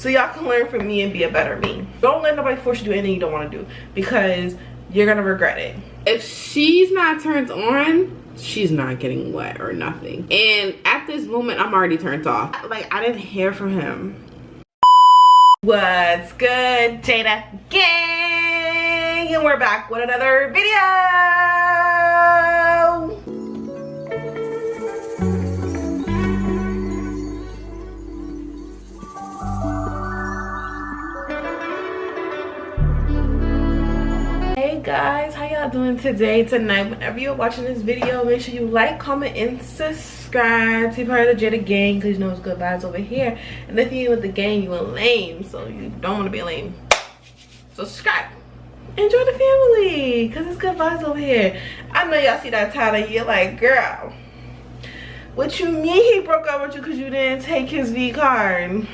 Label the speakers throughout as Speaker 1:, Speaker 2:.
Speaker 1: so y'all can learn from me and be a better me. Don't let nobody force you to do anything you don't want to do, because you're gonna regret it. If she's not turned on, she's not getting wet or nothing. And at this moment, I'm already turned off. Like, I didn't hear from him. What's good, Jadaa gang? And we're back with another video. Hey guys, how y'all doing today, tonight? Whenever you're watching this video, make sure you like, comment, and subscribe to be part of the Jadaa gang, because you know it's good vibes over here. And if you ain't with the gang, you a lame, so you don't want to be a lame. Subscribe. Enjoy the family, because it's good vibes over here. I know y'all see that title, you're like, girl, what you mean he broke up with you because you didn't take his V card?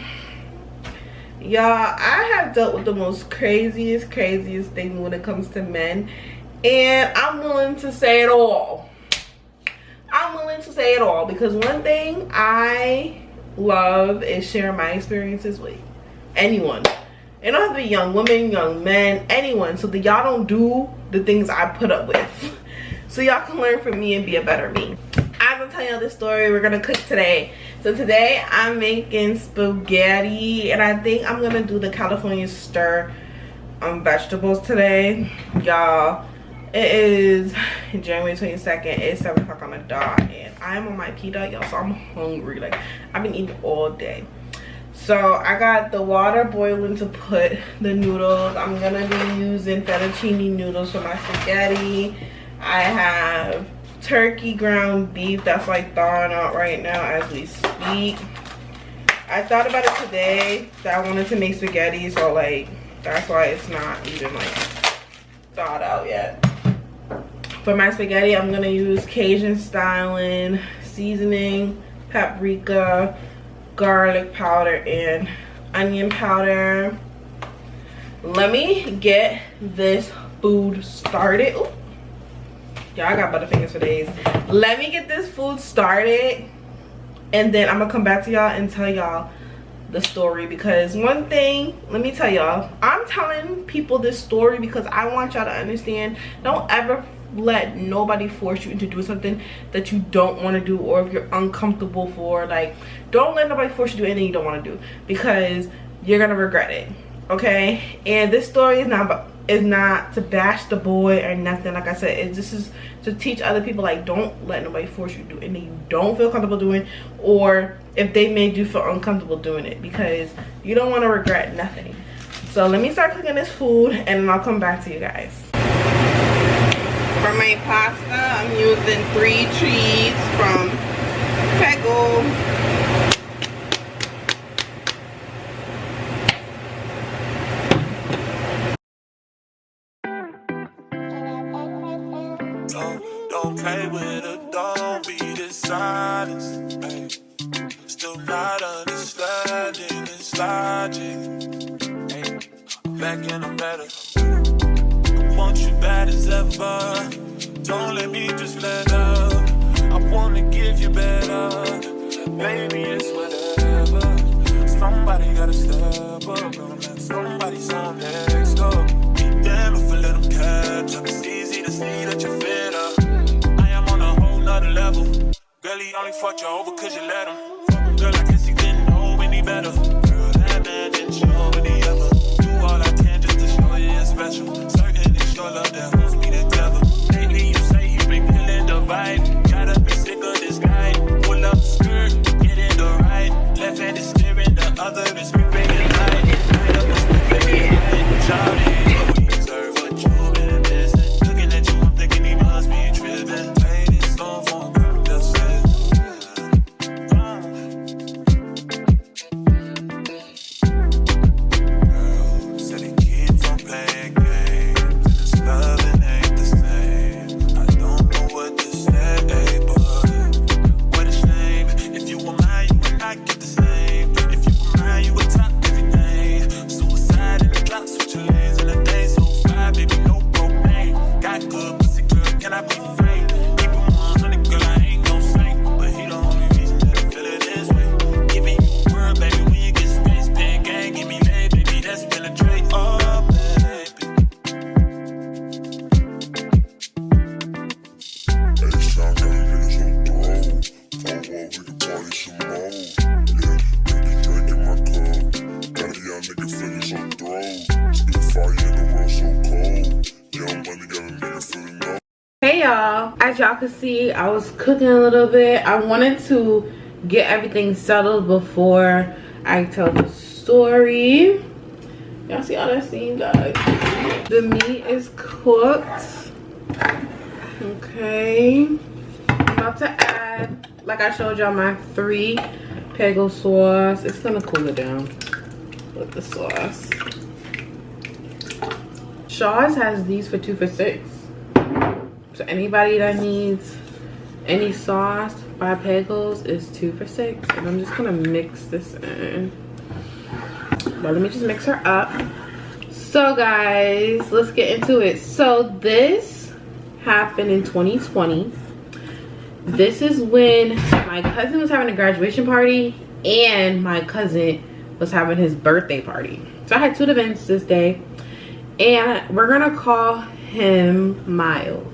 Speaker 1: Y'all, I have dealt with the most craziest things when it comes to men, and I'm willing to say it all. I'm willing to say it all, because one thing I love is sharing my experiences with anyone. It don't have to be young women, young men, anyone, so that y'all don't do the things I put up with, so y'all can learn from me and be a better me. I'm gonna tell y'all this story. We're gonna cook today. So today I'm making spaghetti, and I think I'm gonna do the California stir vegetables today. Y'all, it is January 22nd. It's 7 o'clock on the dot, and I'm on my P-dot, y'all, so I'm hungry. Like, I've been eating all day. So I got the water boiling to put the noodles. I'm gonna be using fettuccine noodles for my spaghetti. I have turkey ground beef that's like thawing out right now as we speak. I thought about it today that I wanted to make spaghetti, so like that's why it's not even like thawed out yet. For my spaghetti, I'm gonna use Cajun styling seasoning, paprika, garlic powder, and onion powder. Let me get this food started. Ooh. Y'all, I got butterfingers for days. Let me get this food started, and then I'm gonna come back to y'all and tell y'all the story. Because one thing, let me tell y'all, I'm telling people this story because I want y'all to understand, don't ever let nobody force you into doing something that you don't want to do, or if you're uncomfortable for. Like, don't let nobody force you to do anything you don't want to do, because you're gonna regret it, okay? And this story is not to bash the boy or nothing. Like I said, this is to teach other people, like, don't let nobody force you to do anything you don't feel comfortable doing, or if they made you feel uncomfortable doing it, because you don't want to regret nothing. So let me start cooking this food, and then I'll come back to you guys. For my pasta, I'm using 3 cheese from Peggle.
Speaker 2: Don't play with it, don't be dishonest. Ay. Still not understanding this logic. Ay. I'm back and I'm better. I want you bad as ever. Don't let me just let up. I wanna give you better. Baby, it's whatever. Somebody gotta step up. Gonna let somebody's on next up. Be damn if I let them catch up. It's easy to see that you're fit up. Level. Girl, he only fucked you over cause you let him. Girl, I guess he didn't know any better. Girl, that man didn't show any ever. Do all I can just to show you you're special. Certain it's your love that holds me together. Lately you say you've been killing the vibe. Gotta be sick of this guy. Pull up skirt, get in the right. Left hand is steering, the other is gripping.
Speaker 1: y'all. As y'all can see, I was cooking a little bit. I wanted to get everything settled before I tell the story. Y'all see all that steam, guys? The meat is cooked. Okay. I'm about to add, like I showed y'all, my 3 Pego sauce. It's gonna cool it down with the sauce. Shaw's has these for 2 for $6. So anybody that needs any sauce by Pegos is 2 for $6. And I'm just gonna mix this in. But let me just mix her up. So guys, let's get into it. So this happened in 2020. This is when my cousin was having a graduation party and my cousin was having his birthday party. So I had 2 events this day, and we're gonna call him Miles.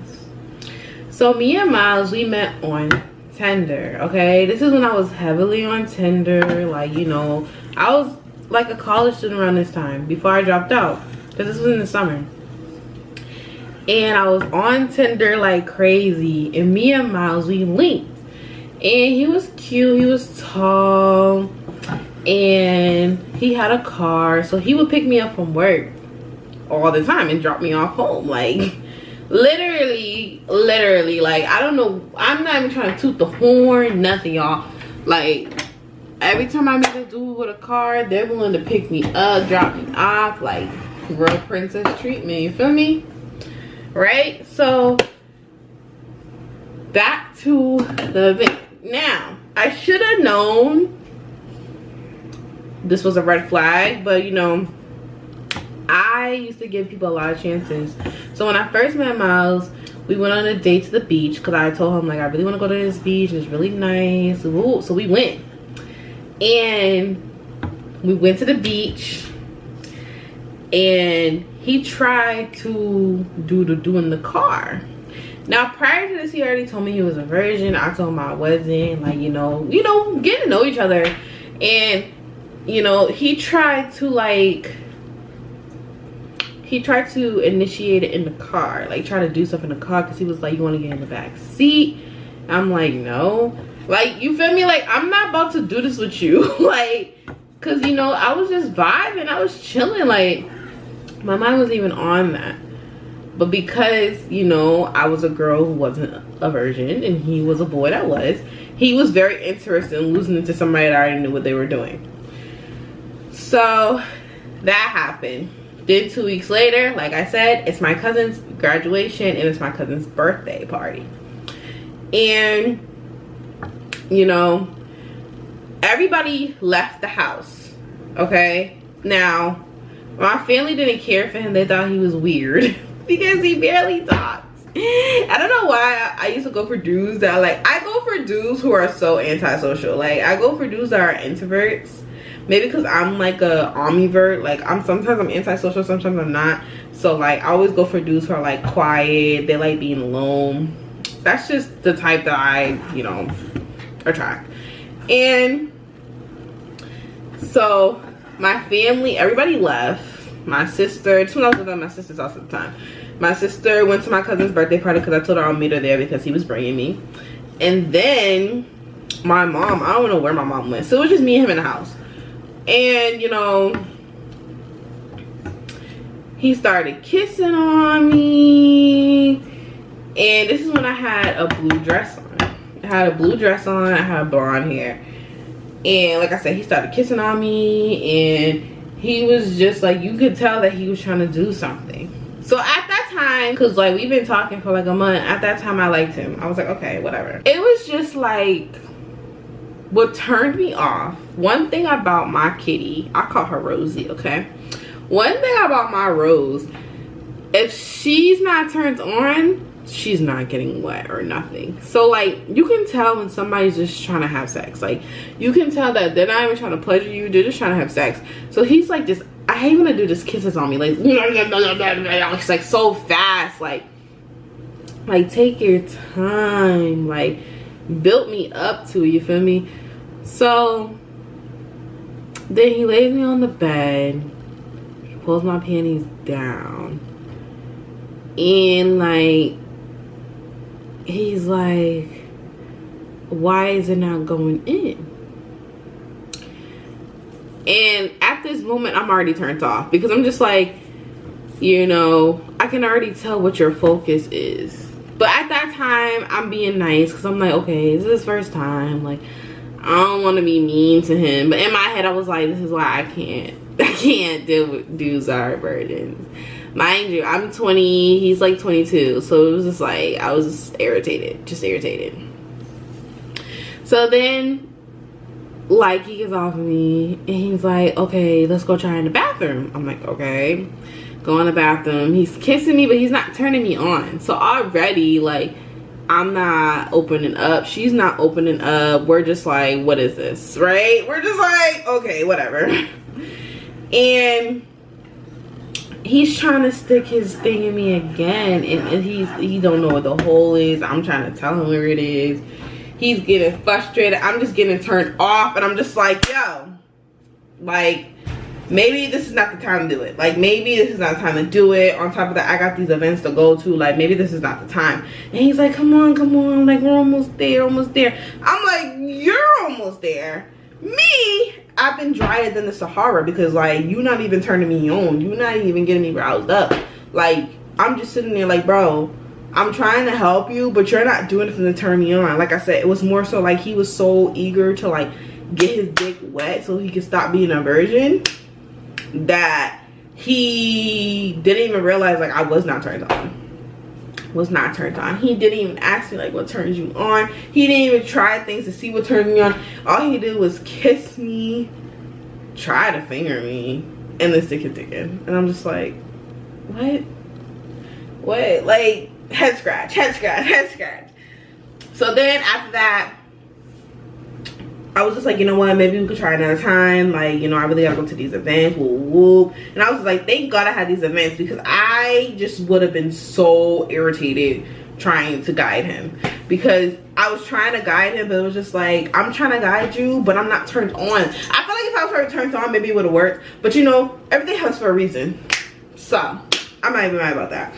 Speaker 1: So me and Miles, we met on Tinder. Okay, this is when I was heavily on Tinder. Like, you know, I was like a college student around this time before I dropped out, because this was in the summer. And I was on Tinder like crazy, and me and Miles, we linked. And he was cute, he was tall, and he had a car, so he would pick me up from work all the time and drop me off home. Like literally, like, I don't know, I'm not even trying to toot the horn, nothing, y'all. Like, every time I meet a dude with a car, they're willing to pick me up, drop me off, like real princess treatment, you feel me? Right? So back to the event. Now, I should have known this was a red flag, but you know, I used to give people a lot of chances. So when I first met Miles, we went on a date to the beach, because I told him, like, I really want to go to this beach, it's really nice. Ooh, so we went. And we went to the beach, and he tried to do in the car. Now, prior to this, he already told me he was a virgin. I told him I wasn't. Like, you know, getting to know each other. And, you know, he tried to initiate it in the car. Like, try to do stuff in the car, because he was like, you want to get in the back seat? I'm like, no. Like, you feel me? Like, I'm not about to do this with you. Like, because, you know, I was just vibing. I was chilling. Like, my mind wasn't even on that. But because, you know, I was a girl who wasn't a virgin, and he was a boy that was, he was very interested in losing it to somebody that already knew what they were doing. So that happened. Then 2 weeks later, like I said, it's my cousin's graduation, and it's my cousin's birthday party. And, you know, everybody left the house. Okay? Now, my family didn't care for him. They thought he was weird because he barely talked. I don't know why I used to go for dudes that, like, I go for dudes who are so antisocial. Like, I go for dudes that are introverts. Maybe because I'm like a ambivert. Like, sometimes I'm antisocial, sometimes I'm not. So, like, I always go for dudes who are like quiet. They like being alone. That's just the type that I, you know, attract. And so my family, everybody left. My sister, when I was at my sister's house at the time, my sister went to my cousin's birthday party, because I told her I'll meet her there because he was bringing me. And then my mom, I don't know where my mom went, so it was just me and him in the house. And, you know, he started kissing on me, and this is when I had a blue dress on. I had blonde hair, and like I said, he started kissing on me, and he was just like, you could tell that he was trying to do something. So at that time, because like we've been talking for like a month, at that time I liked him. I was like, okay, whatever. It was just like, what turned me off, one thing about my kitty, I call her Rosie, okay? One thing about my Rose, if she's not turned on, she's not getting wet or nothing. So like, you can tell when somebody's just trying to have sex. Like, you can tell that they're not even trying to pleasure you, they're just trying to have sex. So he's like, just, I hate when a dude just kisses on me, like, it's like so fast. Like take your time, like, built me up to it, you feel me? So then he lays me on the bed, pulls my panties down, and like, he's like, why is it not going in? And at this moment, I'm already turned off because I'm just like, you know, I can already tell what your focus is. But at that time, I'm being nice because I'm like, okay, this is his first time. Like, I don't want to be mean to him. But in my head, I was like, this is why I can't deal with dudes that are virgins. Mind you, I'm 20, he's like 22. So it was just like, I was just irritated. So then, like, he gets off of me and he's like, okay, let's go try in the bathroom. I'm like, okay. Go in the bathroom. He's kissing me, but he's not turning me on. So already, like, I'm not opening up. She's not opening up. We're just like, what is this, right? We're just like, okay, whatever. And he's trying to stick his thing in me again, and he don't know what the hole is. I'm trying to tell him where it is. He's getting frustrated. I'm just getting turned off, and I'm just like, yo, like, maybe this is not the time to do it. Like, maybe this is not the time to do it. On top of that, I got these events to go to. Like, maybe this is not the time. And he's like, come on. Like, we're almost there. I'm like, you're almost there. Me, I've been drier than the Sahara because, like, you're not even turning me on. You're not even getting me roused up. Like, I'm just sitting there like, bro, I'm trying to help you, but you're not doing anything to turn me on. Like I said, it was more so like he was so eager to, like, get his dick wet so he could stop being a virgin that he didn't even realize, like, I was not turned on. He didn't even ask me, like, what turns you on. He didn't even try things to see what turned me on. All he did was kiss me, try to finger me, and then stick his dick in. And I'm just like, what? Like, head scratch. So then after that, I was just like, you know what, maybe we could try another time. Like, you know, I really gotta go to these events, whoop. And I was like, thank God I had these events because I just would have been so irritated trying to guide him. Because I was trying to guide him, but it was just like, I'm trying to guide you, but I'm not turned on. I feel like if I was turned on, maybe it would have worked. But you know, everything happens for a reason. So, I'm not even mad about that.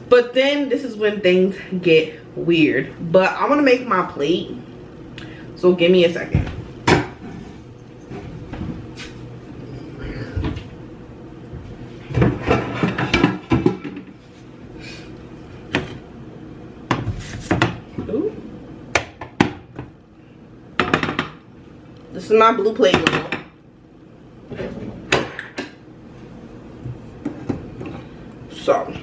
Speaker 1: But then, this is when things get weird. But I'm gonna make my plate. So give me a second. Ooh. This is my blue plate, y'all. So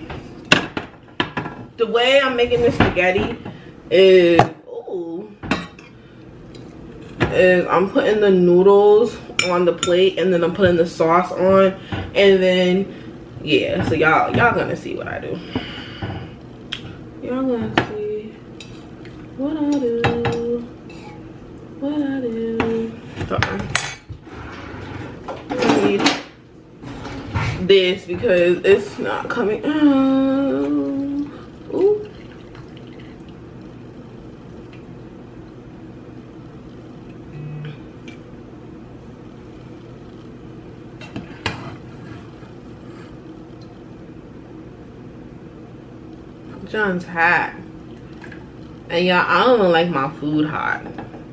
Speaker 1: the way I'm making this spaghetti is I'm putting the noodles on the plate and then I'm putting the sauce on, and then yeah, so y'all gonna see what I do. Y'all gonna see what I do. I need this because it's not coming out. Ooh. John's hot, and y'all, I don't even like my food hot.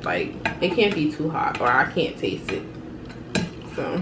Speaker 1: Like, it can't be too hot or I can't taste it. So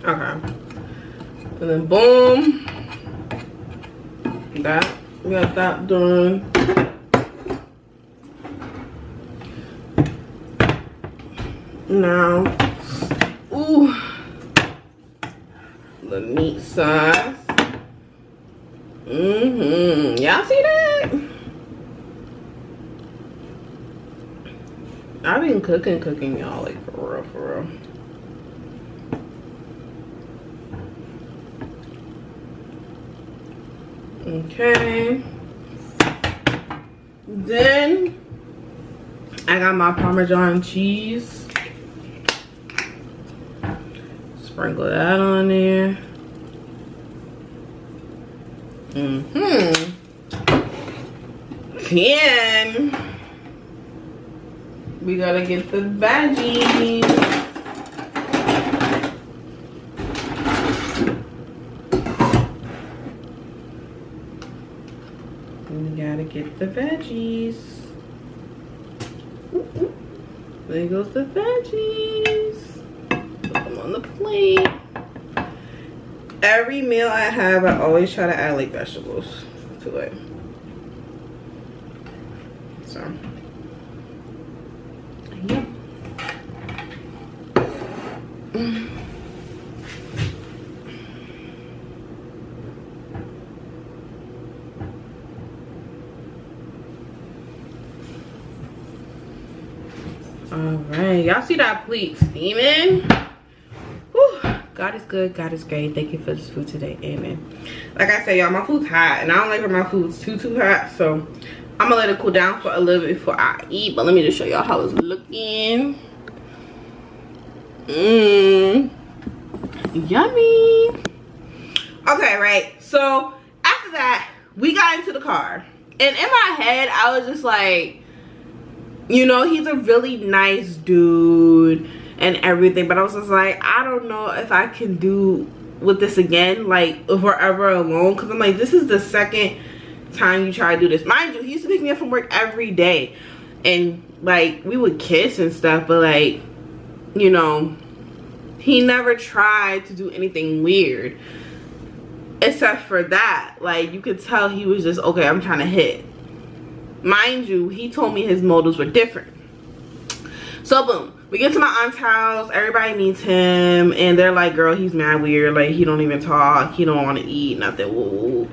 Speaker 1: okay, and then boom, that we got that done. Now, ooh, the meat sauce. Y'all see that? I've been cooking, y'all, like, for real. Okay, then I got my Parmesan cheese. Sprinkle that on there. Then we gotta get the veggies. We gotta get the veggies. There goes the veggies. Put them on the plate. Every meal I have, I always try to add like vegetables to it. So, yeah. Alright, y'all see that plate steaming? Whew. God is good, God is great. Thank you for this food today, amen. Like I said, y'all, my food's hot, and I don't like when my food's too hot, so I'm gonna let it cool down for a little bit before I eat. But let me just show y'all how it's looking. Yummy. Okay, right, so after that we got into the car, and in my head I was just like, you know, he's a really nice dude and everything, but I was just like, I don't know if I can do with this again, like forever alone, because I'm like, this is the second time you try to do this. Mind you, he used to pick me up from work every day, and like we would kiss and stuff, but like, you know, he never tried to do anything weird except for that. Like, you could tell he was just, okay, I'm trying to hit. Mind you, he told me his motives were different. So boom, we get to my aunt's house, everybody meets him, and they're like, girl, he's mad weird, like he don't even talk, he don't want to eat, nothing. Woo.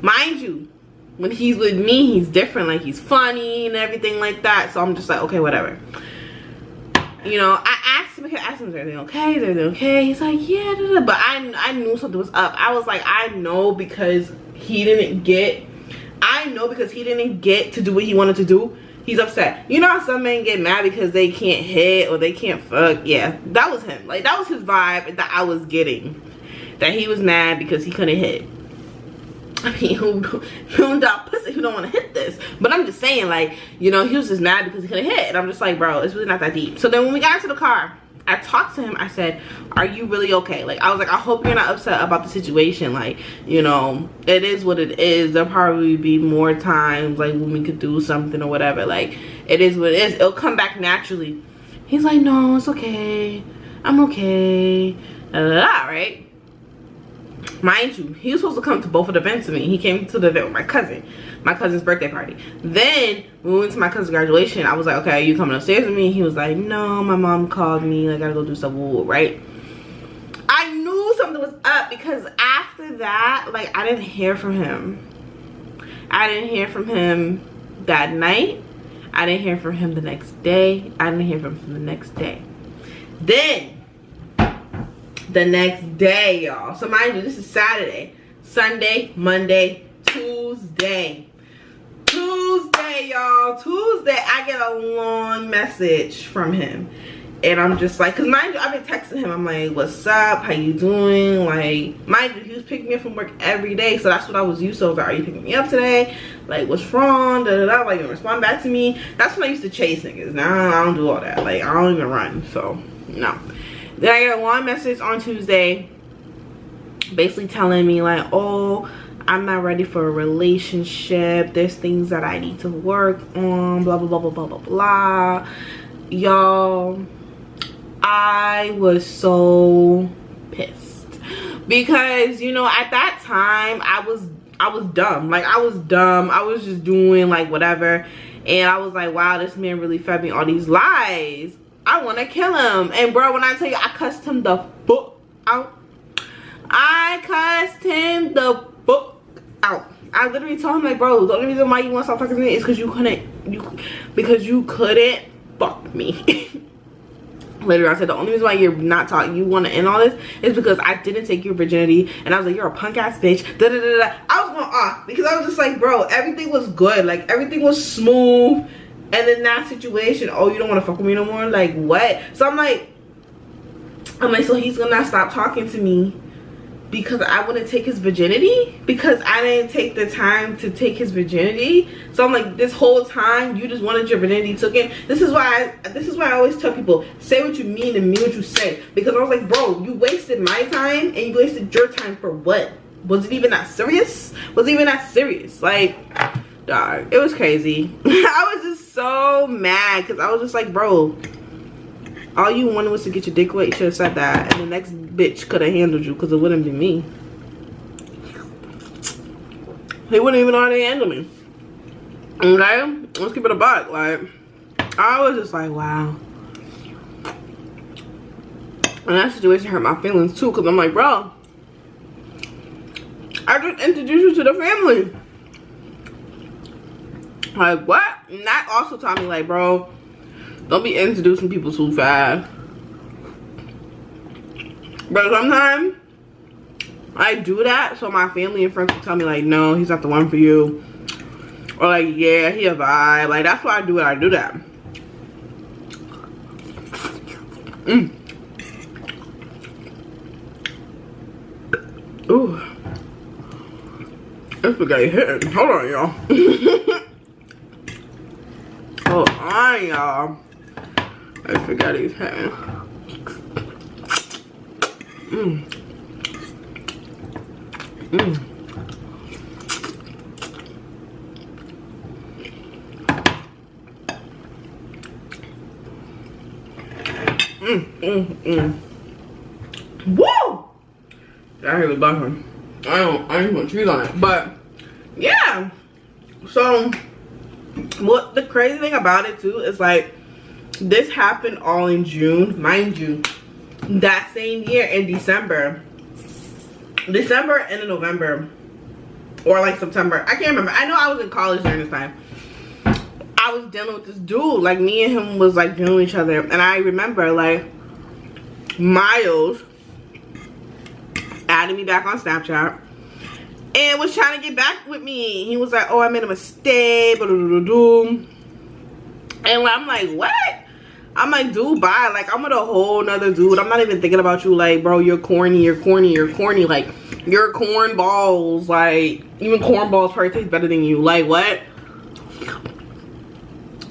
Speaker 1: Mind you, when he's with me, he's different, like he's funny and everything like that. So I'm just like, okay, whatever. You know, I asked him, is everything okay? Is everything okay? He's like, yeah, but I knew something was up. I was like, I know because he didn't get to do what he wanted to do. He's upset. You know how some men get mad because they can't hit or they can't fuck? Yeah, that was him. Like, that was his vibe that I was getting. That he was mad because he couldn't hit. I mean, who don't pussy, who don't want to hit this? But I'm just saying, like, you know, he was just mad because he couldn't hit. And I'm just like, bro, it's really not that deep. So then when we got into the car, I talked to him. I said, are you really okay? Like, I was like, I hope you're not upset about the situation. Like, you know, it is what it is. There'll probably be more times, like, when we could do something or whatever. Like, it is what it is. It'll come back naturally. He's like, no, it's okay. I'm okay. Right? Mind you, he was supposed to come to both of the events with me. He came to the event with my cousin's birthday party. Then when we went to my cousin's graduation, I was like, okay, are you coming upstairs with me? He was like, no, my mom called me, I gotta go do some wood, right? I knew something was up because after that, like, I didn't hear from him. I didn't hear from him that night. I didn't hear from him the next day. I didn't hear from him the next day. Then the next day, y'all, so mind you, this is Saturday, Sunday, Monday, Tuesday, y'all, Tuesday, I get a long message from him, and I'm just like, because mind you, I've been texting him, I'm like, what's up, how you doing? Like, mind you, he was picking me up from work every day, so that's what I was used to. I was like, are you picking me up today? Like, what's wrong? Like, you respond back to me. That's when I used to chase niggas. Now I don't do all that. Like, I don't even run, so no. Then I get a long message on Tuesday basically telling me like, oh, I'm not ready for a relationship, there's things that I need to work on, blah blah blah blah blah blah blah. Y'all, I was so pissed because, you know, at that time I was dumb. Like, I was dumb. I was just doing like whatever, and I was like, wow, this man really fed me all these lies. I want to kill him. And bro, when I tell you, I cussed him the fuck out. I cussed him the fuck out. I literally told him, like, bro, the only reason why you want to stop fucking me is because you couldn't fuck me. Literally, I said the only reason why you're not talking, you want to end all this, is because I didn't take your virginity. And I was like, you're a punk ass bitch. Da da da da. I was going off because I was just like, bro, everything was good. Like, everything was smooth. And in that situation, oh, you don't want to fuck with me no more? Like, what? So I'm like, I'm like, so he's gonna stop talking to me because I wouldn't take his virginity, because I didn't take the time to take his virginity. So I'm like, this whole time you just wanted your virginity taken. This is why I always tell people, say what you mean and mean what you say. Because I was like, bro, you wasted my time and you wasted your time for what? Was it even that serious? Was it even that serious? Like, dog, it was crazy. I was just so mad because I was just like, bro, all you wanted was to get your dick wet. You should have said that, and the next bitch could have handled you, because it wouldn't be me. He wouldn't even know how to handle me. Okay, let's keep it a buck. Like, I was just like, wow. And that situation hurt my feelings too, because I'm like, bro, I just introduced you to the family. Like, what? And that also taught me, like, bro, don't be introducing people too fast. But sometimes I do that so my family and friends will tell me, like, no, he's not the one for you. Or like, yeah, he a vibe. Like, that's why I do it. I do that. Ooh. This spaghetti hitting. Hold on, y'all. Hold on, y'all. This spaghetti's hitting. Woo! That hear the button. I ain't put cheese on it. But yeah. So what the crazy thing about it too is, like, this happened all in June, mind you. That same year in December and in November, or like September, I can't remember. I know I was in college during this time. I was dealing with this dude. Like, me and him was like dealing with each other, and I remember, like, Miles added me back on Snapchat and was trying to get back with me. He was like, oh, I made a mistake, and I'm like, what? I'm like, dude, bye. Like, I'm with a whole nother dude. I'm not even thinking about you. Like, bro, you're corny, you're corny, you're corny. Like, you're cornballs. Like, even cornballs probably taste better than you. Like, what?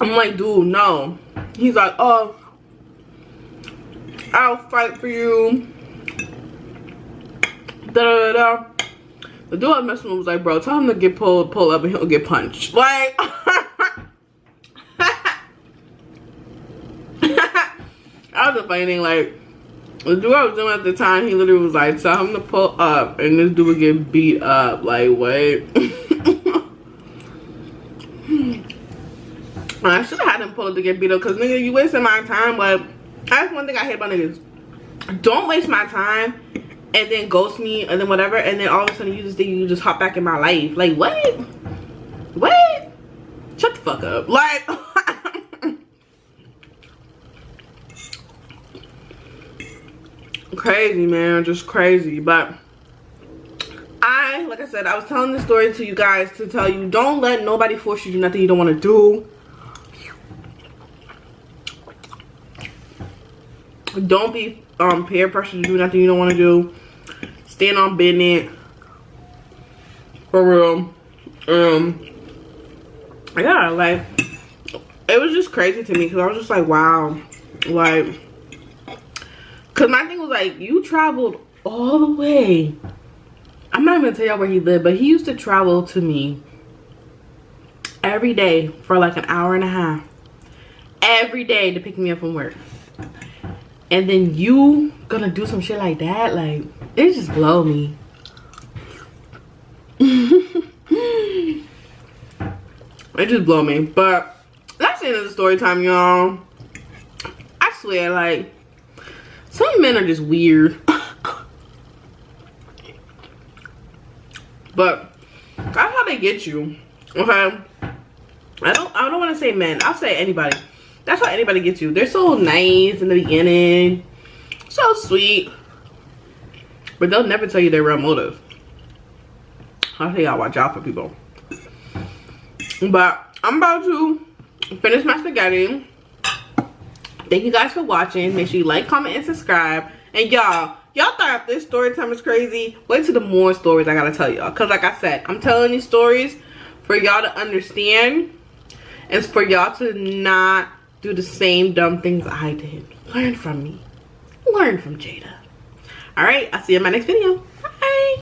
Speaker 1: I'm like, dude, no. He's like, oh, I'll fight for you. Da-da-da-da. The dude I was messing with was like, bro, tell him to get pull up and he'll get punched. Like, that was a funny thing. Like, the dude I was doing at the time, he literally was like, tell him to pull up and this dude would get beat up. Like, wait. I should have had him pull up to get beat up, because, nigga, you wasting my time. Like, that's one thing I hate about niggas. Don't waste my time and then ghost me and then whatever, and then all of a sudden you just think you just hop back in my life. Like, what? What? Shut the fuck up. Like, crazy, man, just crazy. But like I said, I was telling this story to you guys to tell you, don't let nobody force you to do nothing you don't want to do. Don't be peer pressure to do nothing you don't want to do. Stand on business, for real. Yeah, like, it was just crazy to me, because I was just like, wow. Like, because my thing was like, you traveled all the way. I'm not even gonna tell y'all where he lived, but he used to travel to me every day for like an hour and a half. Every day to pick me up from work. And then you gonna do some shit like that? Like, it just blow me. It just blow me. But that's the end of the story time, y'all. I swear, like, some men are just weird. But that's how they get you. Okay? I don't want to say men. I'll say anybody. That's how anybody gets you. They're so nice in the beginning. So sweet. But they'll never tell you their real motive. I'll tell y'all, watch out for people. But I'm about to finish my spaghetti. Thank you guys for watching. Make sure you like, comment, and subscribe. And y'all thought this story time is crazy. Wait till the more stories I gotta tell y'all. Because like I said, I'm telling these stories for y'all to understand. And for y'all to not do the same dumb things I did. Learn from me. Learn from Jada. Alright, I'll see you in my next video.